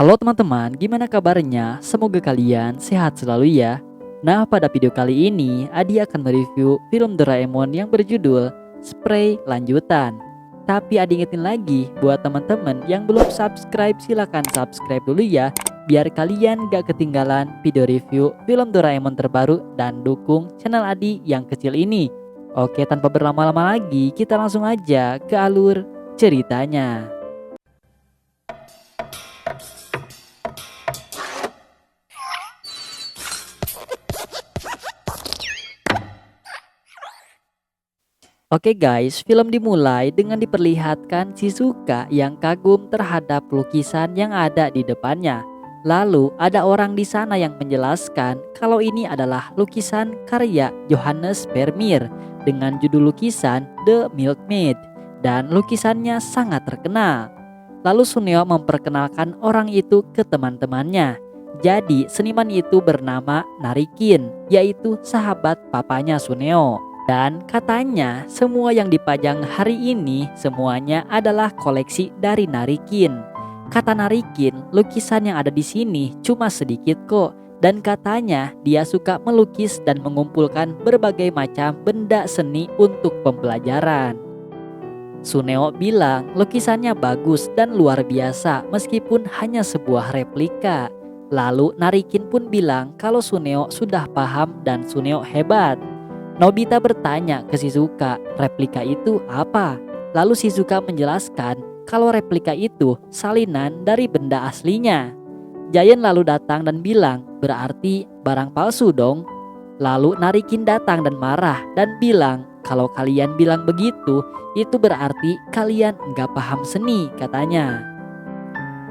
Halo teman-teman, gimana kabarnya? Semoga kalian sehat selalu ya. Nah, pada video kali ini Adi akan mereview film Doraemon yang berjudul Spray Lanjutan. Tapi Adi ingetin lagi buat teman-teman yang belum subscribe, silahkan subscribe dulu ya, biar kalian gak ketinggalan video review film Doraemon terbaru dan dukung channel Adi yang kecil ini. Oke, tanpa berlama-lama lagi, kita langsung aja ke alur ceritanya. Oke guys, film dimulai dengan diperlihatkan Shizuka yang kagum terhadap lukisan yang ada di depannya. Lalu ada orang di sana yang menjelaskan kalau ini adalah lukisan karya Johannes Vermeer dengan judul lukisan The Milkmaid, dan lukisannya sangat terkenal. Lalu Suneo memperkenalkan orang itu ke teman-temannya. Jadi seniman itu bernama Narikin, yaitu sahabat papanya Suneo. Dan katanya semua yang dipajang hari ini semuanya adalah koleksi dari Narikin. Kata Narikin, lukisan yang ada di sini cuma sedikit kok. Dan katanya dia suka melukis dan mengumpulkan berbagai macam benda seni untuk pembelajaran. Suneo bilang lukisannya bagus dan luar biasa meskipun hanya sebuah replika. Lalu Narikin pun bilang kalau Suneo sudah paham dan Suneo hebat. Nobita bertanya ke Shizuka, replika itu apa? Lalu Shizuka menjelaskan kalau replika itu salinan dari benda aslinya. Giant lalu datang dan bilang, berarti barang palsu dong. Lalu Narikin datang dan marah dan bilang, kalau kalian bilang begitu, itu berarti kalian nggak paham seni, katanya.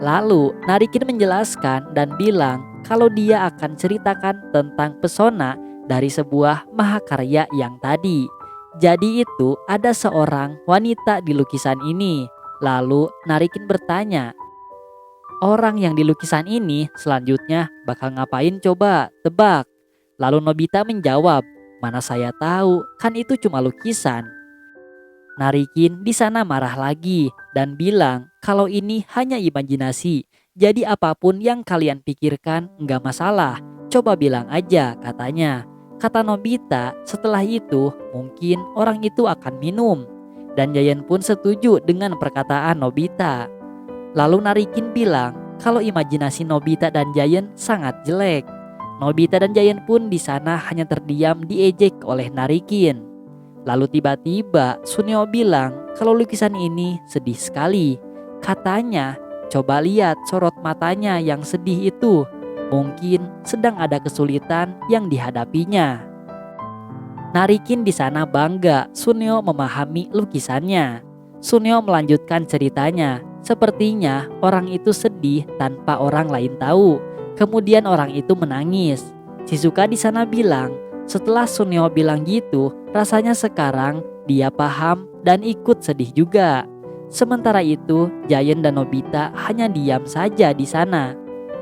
Lalu Narikin menjelaskan dan bilang kalau dia akan ceritakan tentang pesona dari sebuah mahakarya yang tadi. Jadi itu ada seorang wanita di lukisan ini. Lalu Narikin bertanya, orang yang di lukisan ini selanjutnya bakal ngapain coba? Tebak. Lalu Nobita menjawab, mana saya tahu, kan itu cuma lukisan. Narikin di sana marah lagi dan bilang kalau ini hanya imajinasi. Jadi apapun yang kalian pikirkan nggak masalah. Coba bilang aja, katanya. Kata Nobita, setelah itu mungkin orang itu akan minum. Dan Giant pun setuju dengan perkataan Nobita. Lalu Narikin bilang kalau imajinasi Nobita dan Giant sangat jelek. Nobita dan Giant pun di sana hanya terdiam diejek oleh Narikin. Lalu tiba-tiba Suneo bilang kalau lukisan ini sedih sekali. Katanya, coba lihat sorot matanya yang sedih itu. Mungkin sedang ada kesulitan yang dihadapinya. Narikin di sana bangga Suneo memahami lukisannya. Suneo melanjutkan ceritanya. Sepertinya orang itu sedih tanpa orang lain tahu. Kemudian orang itu menangis. Shizuka di sana bilang, setelah Suneo bilang gitu, rasanya sekarang dia paham dan ikut sedih juga. Sementara itu, Giant dan Nobita hanya diam saja di sana.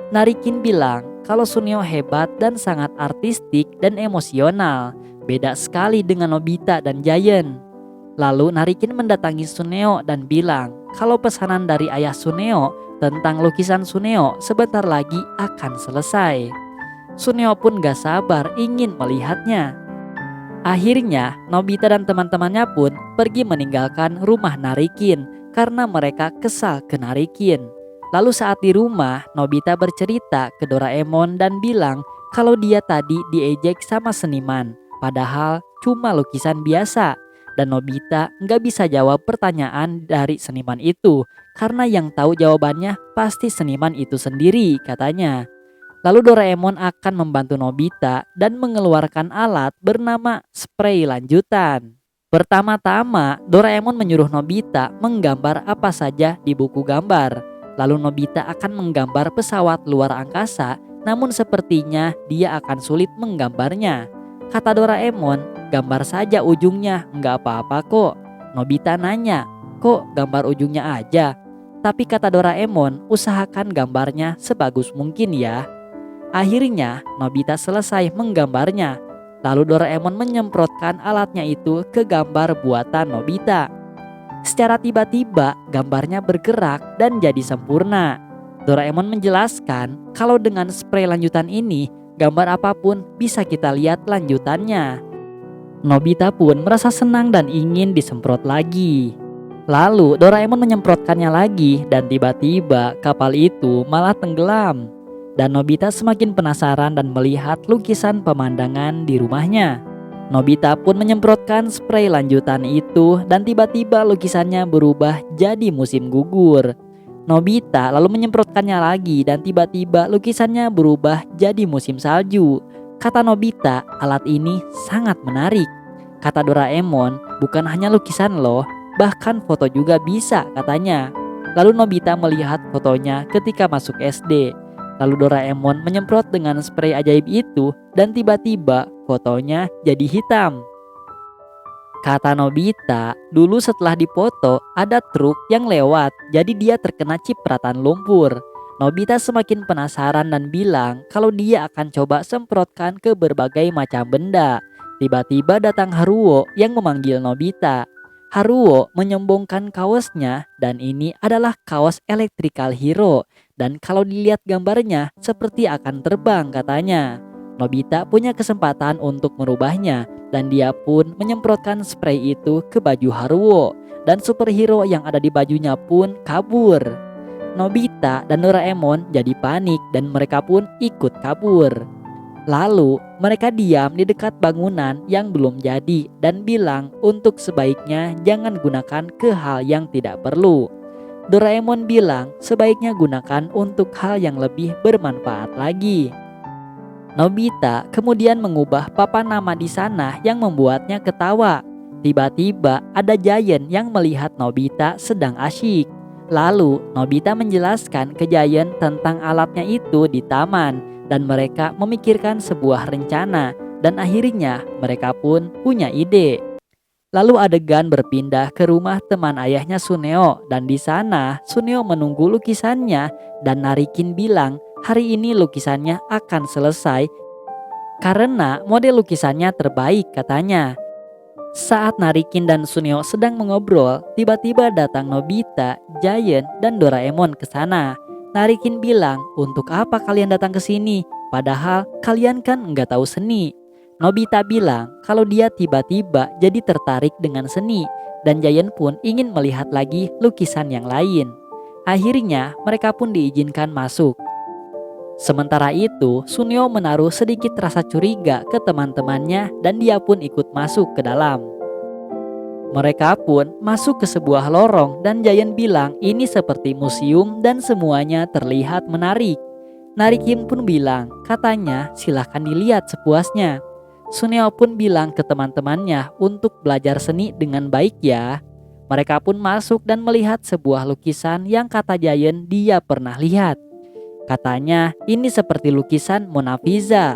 Narikin bilang kalau Suneo hebat dan sangat artistik dan emosional. Beda sekali dengan Nobita dan Giant. Lalu Narikin mendatangi Suneo dan bilang kalau pesanan dari ayah Suneo tentang lukisan Suneo sebentar lagi akan selesai. Suneo pun gak sabar ingin melihatnya. Akhirnya Nobita dan teman-temannya pun pergi meninggalkan rumah Narikin karena mereka kesal ke Narikin. Lalu saat di rumah, Nobita bercerita ke Doraemon dan bilang kalau dia tadi diejek sama seniman, padahal cuma lukisan biasa. Dan Nobita nggak bisa jawab pertanyaan dari seniman itu, karena yang tahu jawabannya pasti seniman itu sendiri, katanya. Lalu Doraemon akan membantu Nobita dan mengeluarkan alat bernama spray lanjutan. Pertama-tama, Doraemon menyuruh Nobita menggambar apa saja di buku gambar. Lalu Nobita akan menggambar pesawat luar angkasa, namun sepertinya dia akan sulit menggambarnya. Kata Doraemon, gambar saja ujungnya, nggak apa-apa kok. Nobita nanya, kok gambar ujungnya aja? Tapi kata Doraemon, usahakan gambarnya sebagus mungkin ya. Akhirnya Nobita selesai menggambarnya. Lalu Doraemon menyemprotkan alatnya itu ke gambar buatan Nobita. Secara tiba-tiba gambarnya bergerak dan jadi sempurna. Doraemon menjelaskan kalau dengan spray lanjutan ini, gambar apapun bisa kita lihat lanjutannya. Nobita pun merasa senang dan ingin disemprot lagi. Lalu Doraemon menyemprotkannya lagi dan tiba-tiba kapal itu malah tenggelam. Dan Nobita semakin penasaran dan melihat lukisan pemandangan di rumahnya. Nobita pun menyemprotkan spray lanjutan itu dan tiba-tiba lukisannya berubah jadi musim gugur. Nobita lalu menyemprotkannya lagi dan tiba-tiba lukisannya berubah jadi musim salju. Kata Nobita, alat ini sangat menarik. Kata Doraemon, bukan hanya lukisan loh, bahkan foto juga bisa katanya. Lalu Nobita melihat fotonya ketika masuk SD. Lalu Doraemon menyemprot dengan spray ajaib itu dan tiba-tiba fotonya jadi hitam. Kata Nobita, dulu setelah dipoto ada truk yang lewat, jadi dia terkena cipratan lumpur. Nobita semakin penasaran dan bilang kalau dia akan coba semprotkan ke berbagai macam benda. Tiba-tiba datang Haruo yang memanggil Nobita. Haruo menyombongkan kaosnya dan ini adalah kaos Electrical Hero. Dan kalau dilihat gambarnya seperti akan terbang katanya. Nobita punya kesempatan untuk merubahnya dan dia pun menyemprotkan spray itu ke baju Haruo. Dan superhero yang ada di bajunya pun kabur. Nobita dan Doraemon jadi panik dan mereka pun ikut kabur. Lalu mereka diam di dekat bangunan yang belum jadi dan bilang untuk sebaiknya jangan gunakan ke hal yang tidak perlu. Doraemon bilang sebaiknya gunakan untuk hal yang lebih bermanfaat lagi. Nobita kemudian mengubah papan nama di sana yang membuatnya ketawa. Tiba-tiba ada Giant yang melihat Nobita sedang asyik. Lalu Nobita menjelaskan ke Giant tentang alatnya itu di taman dan mereka memikirkan sebuah rencana dan akhirnya mereka pun punya ide. Lalu adegan berpindah ke rumah teman ayahnya Suneo dan di sana Suneo menunggu lukisannya dan Narikin bilang hari ini lukisannya akan selesai karena model lukisannya terbaik katanya. Saat Narikin dan Suneo sedang mengobrol, tiba-tiba datang Nobita, Giant, dan Doraemon ke sana. Narikin bilang, untuk apa kalian datang ke sini? Padahal kalian kan nggak tahu seni. Nobita bilang kalau dia tiba-tiba jadi tertarik dengan seni dan Giant pun ingin melihat lagi lukisan yang lain. Akhirnya mereka pun diizinkan masuk. Sementara itu, Suneo menaruh sedikit rasa curiga ke teman-temannya dan dia pun ikut masuk ke dalam. Mereka pun masuk ke sebuah lorong dan Giant bilang ini seperti museum dan semuanya terlihat menarik. Narikin pun bilang, katanya silahkan dilihat sepuasnya. Suneo pun bilang ke teman-temannya untuk belajar seni dengan baik ya. Mereka pun masuk dan melihat sebuah lukisan yang kata Giant dia pernah lihat. Katanya ini seperti lukisan Mona Lisa.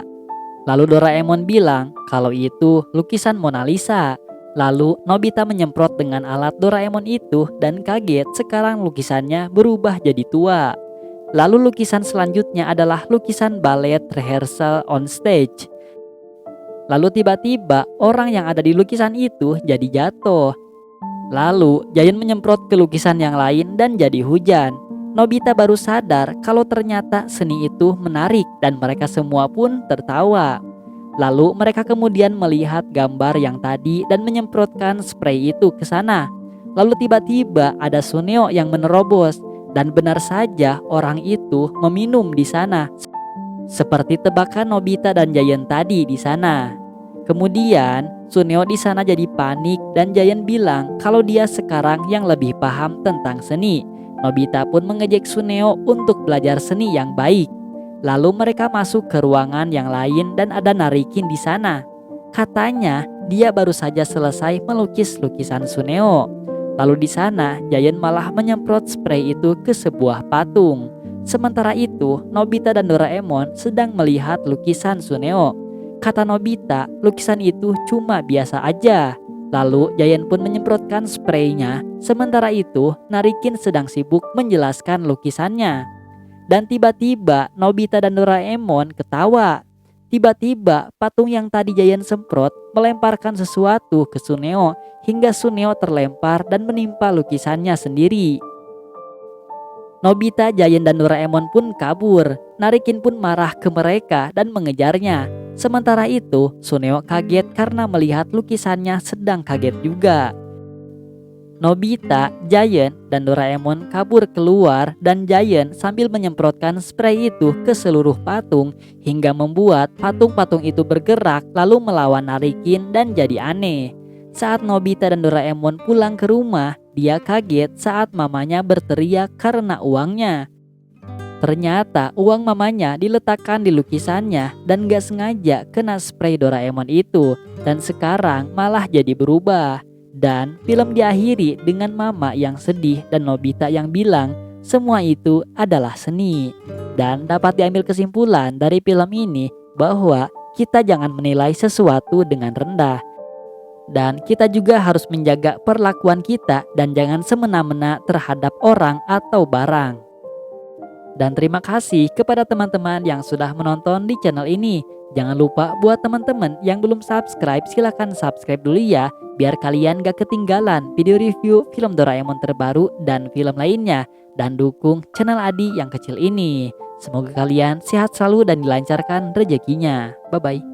Lalu Doraemon bilang kalau itu lukisan Mona Lisa. Lalu Nobita menyemprot dengan alat Doraemon itu dan kaget sekarang lukisannya berubah jadi tua. Lalu lukisan selanjutnya adalah lukisan ballet rehearsal on stage. Lalu tiba-tiba orang yang ada di lukisan itu jadi jatuh. Lalu Giant menyemprot ke lukisan yang lain dan jadi hujan. Nobita baru sadar kalau ternyata seni itu menarik dan mereka semua pun tertawa. Lalu mereka kemudian melihat gambar yang tadi dan menyemprotkan spray itu ke sana. Lalu tiba-tiba ada Suneo yang menerobos dan benar saja orang itu meminum di sana. Seperti tebakan Nobita dan Giant tadi di sana. Kemudian Suneo di sana jadi panik dan Giant bilang kalau dia sekarang yang lebih paham tentang seni. Nobita pun mengejek Suneo untuk belajar seni yang baik. Lalu mereka masuk ke ruangan yang lain dan ada Narikin di sana. Katanya dia baru saja selesai melukis lukisan Suneo. Lalu di sana Giant malah menyemprot spray itu ke sebuah patung. Sementara itu Nobita dan Doraemon sedang melihat lukisan Suneo. Kata Nobita, lukisan itu cuma biasa aja. Lalu Giant pun menyemprotkan spraynya. Sementara itu Narikin sedang sibuk menjelaskan lukisannya. Dan tiba-tiba Nobita dan Doraemon ketawa. Tiba-tiba patung yang tadi Giant semprot melemparkan sesuatu ke Suneo hingga Suneo terlempar dan menimpa lukisannya sendiri. Nobita, Giant, dan Doraemon pun kabur. Narikin pun marah ke mereka dan mengejarnya. Sementara itu, Suneo kaget karena melihat lukisannya sedang kaget juga. Nobita, Giant, dan Doraemon kabur keluar dan Giant sambil menyemprotkan spray itu ke seluruh patung hingga membuat patung-patung itu bergerak lalu melawan Narikin dan jadi aneh. Saat Nobita dan Doraemon pulang ke rumah, dia kaget saat mamanya berteriak karena uangnya. Ternyata uang mamanya diletakkan di lukisannya dan gak sengaja kena spray Doraemon itu dan sekarang malah jadi berubah. Dan film diakhiri dengan mama yang sedih dan Nobita yang bilang semua itu adalah seni. Dan dapat diambil kesimpulan dari film ini bahwa kita jangan menilai sesuatu dengan rendah. Dan kita juga harus menjaga perlakuan kita dan jangan semena-mena terhadap orang atau barang. Dan terima kasih kepada teman-teman yang sudah menonton di channel ini. Jangan lupa buat teman-teman yang belum subscribe, silahkan subscribe dulu ya, biar kalian gak ketinggalan video review film Doraemon terbaru dan film lainnya. Dan dukung channel Adi yang kecil ini. Semoga kalian sehat selalu dan dilancarkan rezekinya. Bye-bye.